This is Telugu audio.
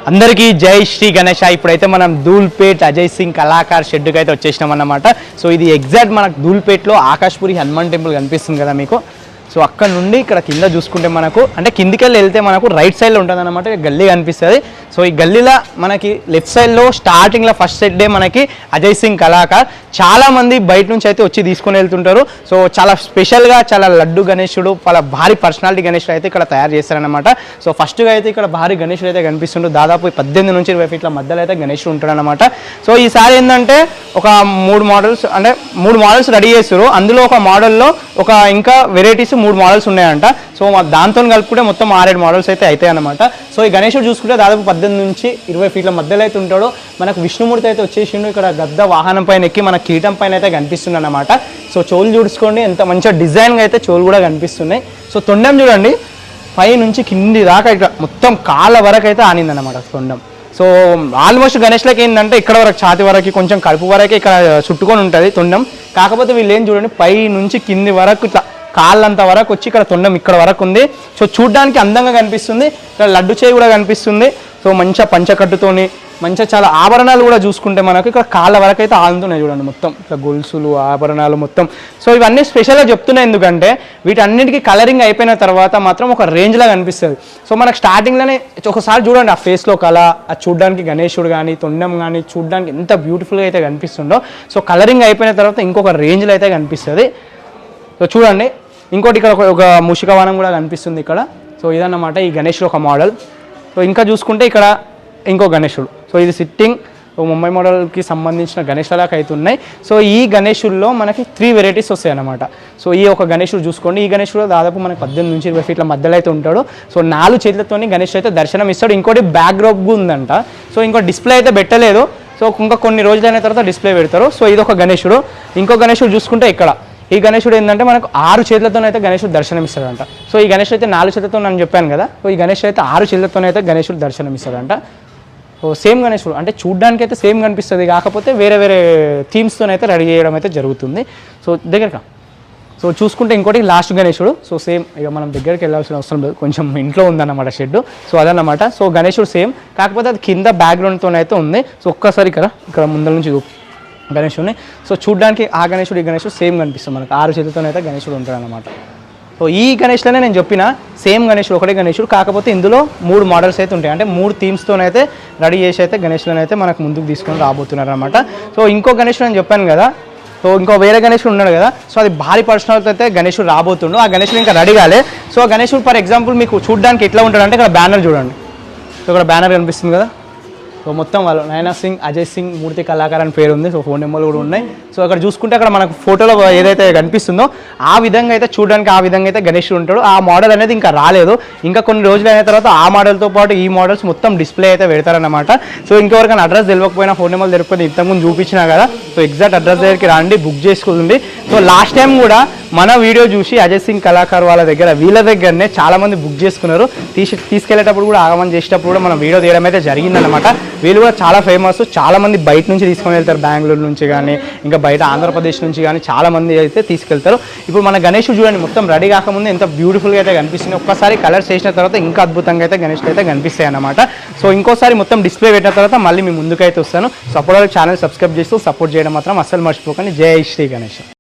అందరికీ జై శ్రీ గణేష్. ఇప్పుడైతే మనం ధూల్పేట్ అజయ్ సింగ్ కళాకార్ షెడ్కి అయితే వచ్చేసినాం అన్నమాట. సో ఇది ఎగ్జాక్ట్ మనకు ధూల్పేట్లో ఆకాష్పురి హనుమాన్ టెంపుల్ కనిపిస్తుంది కదా మీకు. సో అక్కడ నుండి ఇక్కడ కింద చూసుకుంటే మనకు అంటే కిందికి వెళ్తే మనకు రైట్ సైడ్లో ఉంటుంది అనమాట, గల్లీ కనిపిస్తుంది. సో ఈ గల్లీలో మనకి లెఫ్ట్ సైడ్లో స్టార్టింగ్లో ఫస్ట్ సెట్ డే మనకి అజయ్ సింగ్ కళాకార్ చాలామంది బయట నుంచి అయితే వచ్చి తీసుకొని వెళ్తుంటారు. సో చాలా స్పెషల్గా చాలా లడ్డు గణేశుడు చాలా భారీ పర్సనాలిటీ గణేశుడు అయితే ఇక్కడ తయారు చేస్తారనమాట. సో ఫస్ట్గా అయితే ఇక్కడ భారీ గణేశుడు అయితే కనిపిస్తుంటారు. దాదాపు 18 నుంచి 20 ఫీట్ల మధ్యలో అయితే గణేశుడు ఉంటాడనమాట. సో ఈసారి ఏంటంటే ఒక 3 మోడల్స్ రెడీ చేస్తారు. అందులో ఒక మోడల్లో ఒక ఇంకా వెరైటీస్ 3 మోడల్స్ ఉన్నాయంట. సో దాంతో కలుపుకుంటే మొత్తం 6-7 మోడల్స్ అయితే అవుతాయి అనమాట. సో ఈ గణేశుడు చూసుకుంటే దాదాపు 18 నుంచి 20 ఫీట్ల మధ్యలో అయితే ఉంటాడు. మనకు విష్ణుమూర్తి అయితే వచ్చేసిండు. ఇక్కడ గద్ద వాహనం పైన ఎక్కి మన కిరీటం పైన అయితే కనిపిస్తుంది అనమాట. సో చెవులు చూసుకోండి ఎంత మంచిగా డిజైన్గా అయితే చెవులు కూడా కనిపిస్తున్నాయి. సో తొండం చూడండి పై నుంచి కింది దాకా ఇక్కడ మొత్తం కాళ్ళ వరకు అయితే ఆనిందన్నమాట తొండం. సో ఆల్మోస్ట్ గణేష్లకి ఏంటంటే ఇక్కడ వరకు ఛాతి వరకు కొంచెం కడుపు వరకు ఇక్కడ చుట్టుకొని ఉంటుంది తొండం. కాకపోతే వీళ్ళు ఏం చూడండి పై నుంచి కింది వరకు ఇట్లా కాళ్ళంత వరకు వచ్చి ఇక్కడ తొండం ఇక్కడ వరకు ఉంది. సో చూడ్డానికి అందంగా కనిపిస్తుంది. ఇక్కడ లడ్డు చేయి కూడా కనిపిస్తుంది. సో మంచిగా పంచకట్టుతోని మంచిగా చాలా ఆభరణాలు కూడా చూసుకుంటే మనకు ఇక్కడ కాళ్ళ వరకు అయితే ఆలుతున్నాయి చూడండి మొత్తం ఇట్లా గొలుసులు ఆభరణాలు మొత్తం. సో ఇవన్నీ స్పెషల్గా చెప్తున్నాయి ఎందుకంటే వీటన్నిటికీ కలరింగ్ అయిపోయిన తర్వాత మాత్రం ఒక రేంజ్లా కనిపిస్తుంది. సో మనకు స్టార్టింగ్లోనే ఒకసారి చూడండి ఆ ఫేస్లో కళ అది చూడడానికి గణేశుడు కానీ తొండం కానీ చూడడానికి ఎంత బ్యూటిఫుల్గా అయితే కనిపిస్తుందో. సో కలరింగ్ అయిపోయిన తర్వాత ఇంకొక రేంజ్లో అయితే కనిపిస్తుంది. సో చూడండి ఇంకోటి ఇక్కడ ఒక మూషికవానం కూడా కనిపిస్తుంది ఇక్కడ. సో ఇదన్నమాట ఈ గణేశుడు ఒక మోడల్. సో ఇంకా చూసుకుంటే ఇక్కడ ఇంకో గణేశుడు. సో ఇది సిట్టింగ్ ముంబై మోడల్కి సంబంధించిన గణేశాలకు అయితే ఉన్నాయి. సో ఈ గణేశుల్లో మనకి 3 వెరైటీస్ వస్తాయి అన్నమాట. సో ఈ ఒక గణేశుడు చూసుకోండి. ఈ గణేశుడు దాదాపు మనకి 18 నుంచి 20 ఫీట్ల మధ్యలో అయితే ఉంటాడు. సో 4 చేతులతోని గణేశుడు అయితే దర్శనం ఇస్తాడు. ఇంకోటి బ్యాక్ డ్రాప్ ఉందంట. సో ఇంకో డిస్ప్లే అయితే పెట్టలేదు. సో ఇంకా కొన్ని రోజులైన తర్వాత డిస్ప్లే పెడతారు. సో ఇది ఒక గణేశుడు. ఇంకో గణేశుడు చూసుకుంటే ఇక్కడ ఈ గణేశుడు ఏంటంటే మనకు 6 చేతులతోనైతే గణేశుడు దర్శనం ఇస్తాడంట. సో ఈ గణేశుడు అయితే 4 చేతులతో నేను చెప్పాను కదా. సో ఈ గణేశుడు అయితే 6 చేతులతోనైతే గణేశుడు దర్శనం ఇస్తాడంట. సో సేమ్ గణేశుడు అంటే చూడ్డానికి అయితే సేమ్ కనిపిస్తుంది, కాకపోతే వేరే వేరే థీమ్స్తోనైతే రెడీ చేయడం అయితే జరుగుతుంది. సో దగ్గరగా సో చూసుకుంటే ఇంకోటి లాస్ట్ గణేశుడు. సో సేమ్ ఇక మనం దగ్గరికి వెళ్ళాల్సిన అవసరం లేదు, కొంచెం ఇంట్లో ఉందన్నమాట షెడ్. సో అదన్నమాట. సో గణేశుడు సేమ్, కాకపోతే అది కింద బ్యాక్గ్రౌండ్తోనైతే ఉంది. సో ఒక్కసారి ఇక్కడ ముందర నుంచి గణేశుడిని సో చూడ్డానికి ఆ గణేశుడు ఈ గణేశుడు సేమ్ కనిపిస్తుంది మనకు. 6 చేతులతోనైతే గణేశుడు ఉంటాడు అనమాట. సో ఈ గణేష్లోనే నేను చెప్పిన సేమ్ గణేశుడు ఒకటే గణేశుడు, కాకపోతే ఇందులో 3 మోడల్స్ అయితే ఉంటాయి. అంటే 3 థీమ్స్తోనైతే రెడీ చేసి అయితే గణేష్లను అయితే మనకు ముందుకు తీసుకొని రాబోతున్నారు అనమాట. సో ఇంకో గణేశుడు నేను చెప్పాను కదా. సో ఇంకో వేరే గణేశుడు ఉన్నాడు కదా. సో అది భారీ పర్సనాలిటీ అయితే గణేశుడు రాబోతుండు. ఆ గణేశుడు ఇంకా రెడీ కాలే. సో ఆ గణేశుడు ఫర్ ఎగ్జాంపుల్ మీకు చూడడానికి ఎట్లా ఉంటాడంటే ఇక్కడ బ్యానర్ చూడండి. సో ఇక్కడ బ్యానర్ కనిపిస్తుంది కదా. సో మొత్తం వాళ్ళు నయనా సింగ్ అజయ్ సింగ్ మూర్తి కళాకార్ అని పేరు ఉంది. సో ఫోన్ నెంబర్లు కూడా ఉన్నాయి. సో అక్కడ చూసుకుంటే అక్కడ మనకు ఫోటోలో ఏదైతే కనిపిస్తుందో ఆ విధంగా అయితే చూడడానికి ఆ విధంగా అయితే గణేశుడు ఉంటాడు. ఆ మోడల్ అనేది ఇంకా రాలేదు. ఇంకా కొన్ని రోజులు అయిన తర్వాత ఆ మోడల్తో పాటు ఈ మోడల్స్ మొత్తం డిస్ప్లే అయితే పెడతారన్నమాట. సో ఇంకెవరికైనా అడ్రస్ తెలియకపోయినా ఫోన్ నెంబర్ తెలియకపోతే ఇంతకుముందు చూపించినా కదా. సో ఎగ్జాక్ట్ అడ్రస్ దగ్గరికి రండి, బుక్ చేసుకోండి. సో లాస్ట్ టైం కూడా మన వీడియో చూసి అజయ్ సింగ్ కళాకార్ వీళ్ళ దగ్గరనే చాలామంది బుక్ చేసుకున్నారు. తీసుకెళ్లేటప్పుడు కూడా ఆగమని చేసేటప్పుడు కూడా మనం వీడియో తీయడం అయితే జరిగిందనమాట. వీళ్ళు కూడా చాలా ఫేమస్. చాలామంది బయట నుంచి తీసుకొని వెళ్తారు, బెంగళూరు నుంచి కానీ ఇంకా బయట ఆంధ్రప్రదేశ్ నుంచి కానీ చాలామంది అయితే తీసుకెళ్తారు. ఇప్పుడు మన గణేశుడు చూడండి మొత్తం రెడీ కాకముందు ఎంత బ్యూటిఫుల్గా అయితే కనిపిస్తుంది. ఒక్కసారి కలర్స్ వేసిన తర్వాత ఇంకా అద్భుతంగా అయితే గణేశుడు అయితే కనిపిస్తాయి అన్నమాట. సో ఇంకోసారి మొత్తం డిస్ప్లే పెట్టిన తర్వాత మళ్ళీ మీ ముందుకైతే వస్తాను. సో అప్పుడు ఛానల్ సబ్స్క్రైబ్ చేస్తూ సపోర్ట్ చేయడం మాత్రం అస్సలు మర్చిపోకండి. జై శ్రీ గణేష్.